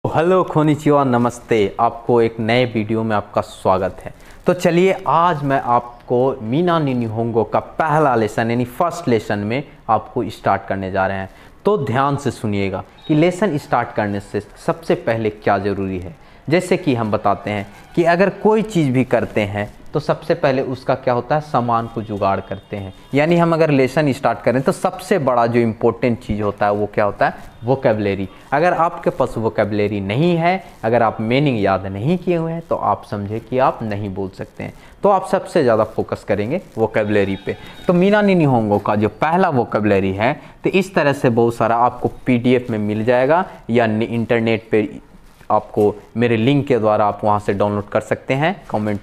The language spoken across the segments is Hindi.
हेलो खोनिचिवा, नमस्ते। आपको एक नए वीडियो में आपका स्वागत है। तो चलिए आज मैं आपको मीना नी निहोंगो का पहला लेसन यानी फर्स्ट लेसन में आपको स्टार्ट करने जा रहे हैं। तो ध्यान से सुनिएगा कि लेसन स्टार्ट करने से सबसे पहले क्या ज़रूरी है। जैसे कि हम बताते हैं कि अगर कोई चीज़ भी करते हैं तो सबसे पहले उसका क्या होता है, सामान को जुगाड़ करते हैं। यानी हम अगर लेसन स्टार्ट करें तो सबसे बड़ा जो इम्पोर्टेंट चीज़ होता है वो क्या होता है, वोकैबुलरी। अगर आपके पास वोकैबुलरी नहीं है, अगर आप मीनिंग याद नहीं किए हुए हैं तो आप समझे कि आप नहीं बोल सकते हैं। तो आप सबसे ज़्यादा फोकस करेंगे वोकैबुलरी पे। तो मीना नी निहोंगो का जो पहला वोकैबुलरी है तो इस तरह से बहुत सारा आपको PDF में मिल जाएगा या इंटरनेट पे आपको मेरे लिंक के द्वारा आप वहां से डाउनलोड कर सकते हैं। कमेंट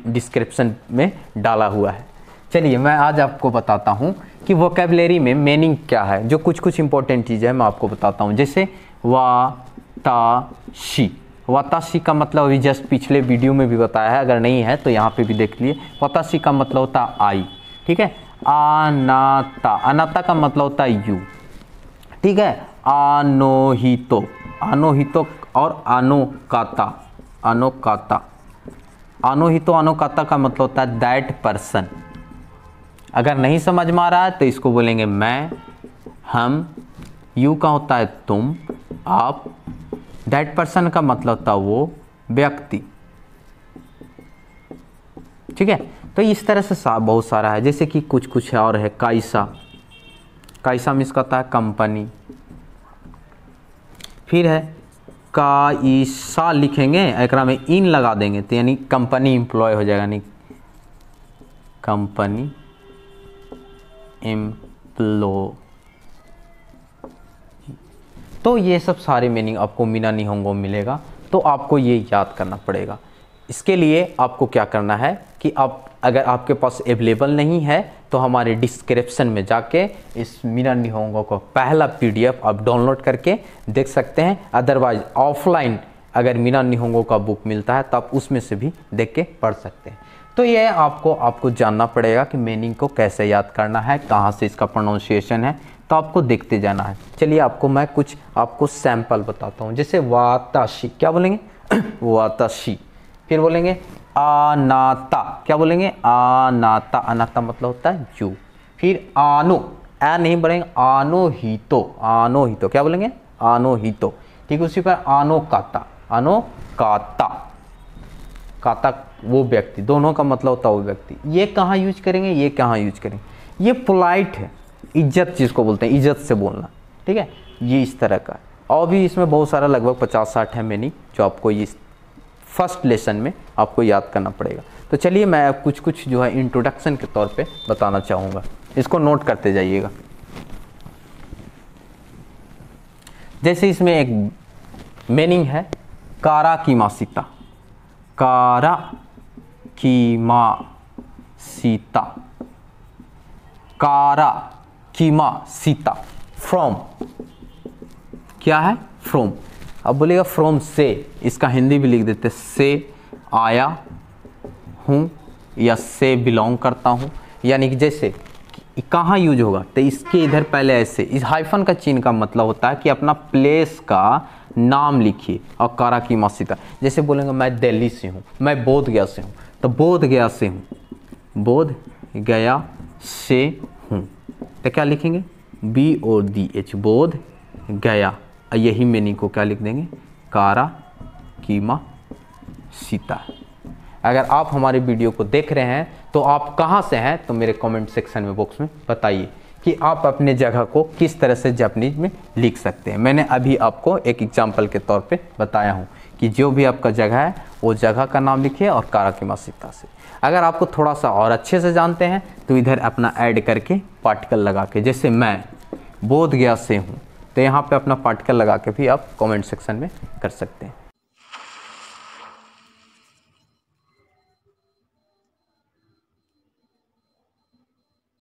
डिस्क्रिप्शन में डाला हुआ है। चलिए मैं आज आपको बताता हूं कि वोकैबुलरी में मीनिंग क्या है। जो कुछ इंपॉर्टेंट चीज़ें हैं मैं आपको बताता हूं। जैसे वाताशी, वाताशी का मतलब अभी जस्ट पिछले वीडियो में भी बताया है, अगर नहीं है तो यहाँ पे भी देख लिए। वाताशी का मतलब होता है आई, ठीक है। अनाता, अनाता का मतलब होता है यू, ठीक है। अनोहितो, अनोहितो और अनोकाता, अनोकाता, अनोहितो अनोकाता का मतलब होता है दैट पर्सन। अगर नहीं समझ में आ रहा है तो इसको बोलेंगे मैं, हम। यू का होता है तुम, आप। दैट पर्सन का मतलब होता है वो व्यक्ति, ठीक है। तो इस तरह से बहुत सारा है। जैसे कि कुछ और है। काइसा, काइसा मीन्स का होता है कंपनी। फिर है काइसा, लिखेंगे एकरा में इन लगा देंगे तो यानी कंपनी एम्प्लॉय हो जाएगा, यानी कंपनी एम्प्लॉय। तो ये सब सारे मीनिंग आपको मीना निहोंगो मिलेगा। तो आपको ये याद करना पड़ेगा। इसके लिए आपको क्या करना है कि आप अगर आपके पास अवेलेबल नहीं है तो हमारे डिस्क्रिप्शन में जाके इस मीना निहोंगो का पहला PDF आप डाउनलोड करके देख सकते हैं। अदरवाइज ऑफलाइन अगर मीना निहोंगो का बुक मिलता है तो आप उसमें से भी देख के पढ़ सकते हैं। तो ये आपको जानना पड़ेगा कि मीनिंग को कैसे याद करना है, कहाँ से इसका प्रोनाउंसिएशन है, तो आपको देखते जाना है। चलिए मैं कुछ आपको सैंपल बताता हूँ। जैसे वाताशी, क्या बोलेंगे वाताशी। फिर बोलेंगे अनाता, क्या बोलेंगे अनाता, अनाता मतलब होता है यू। फिर आनो, ए नहीं बोलेंगे, अनोहितो, अनोहितो, क्या बोलेंगे अनोहितो, ठीक। उसी पर अनोकाता, अनोकाता, काता वो व्यक्ति, दोनों का मतलब होता है वो व्यक्ति। ये कहाँ यूज करेंगे, ये कहाँ यूज करेंगे, ये पोलाइट है, इज्जत जिसको बोलते हैं, इज्जत से बोलना, ठीक है। ये इस तरह का। और भी इसमें बहुत सारा लगभग 50-60 है मीनिंग जो आपको इस फर्स्ट लेसन में आपको याद करना पड़ेगा। तो चलिए मैं कुछ जो है इंट्रोडक्शन के तौर पे बताना चाहूँगा, इसको नोट करते जाइएगा। जैसे इसमें एक मीनिंग है कारा कीमा सीता, कारा कीमा सीता, कारा कीमा सीता, फ्रॉम, क्या है फ्रॉम। अब बोलेगा फ्रॉम से, इसका हिंदी भी लिख देते, से आया हूँ या से बिलोंग करता हूँ। यानी कि जैसे कहाँ यूज होगा तो इसके इधर पहले ऐसे इस हाइफन का चिन्ह का मतलब होता है कि अपना प्लेस का नाम लिखिए। और कारा की मसीता, जैसे बोलेंगे मैं दिल्ली से हूँ, मैं बोध गया से हूँ, तो बोध गया से हूँ, बोध गया से हूँ, तो क्या लिखेंगे BODH, बोध गया। यही मीनिंग को क्या लिख देंगे, कारा कीमा सीता। अगर आप हमारे वीडियो को देख रहे हैं तो आप कहाँ से हैं तो मेरे कमेंट सेक्शन में बॉक्स में बताइए कि आप अपने जगह को किस तरह से जापानीज में लिख सकते हैं। मैंने अभी आपको एक एग्जाम्पल के तौर पे बताया हूँ कि जो भी आपका जगह है वो जगह का नाम लिखिए और कारा कीमा सीता से। अगर आपको थोड़ा सा और अच्छे से जानते हैं तो इधर अपना ऐड करके पार्टिकल लगा के, जैसे मैं बोध गया से हूँ तो यहाँ पे अपना पार्टिकल लगा के भी आप कमेंट सेक्शन में कर सकते हैं।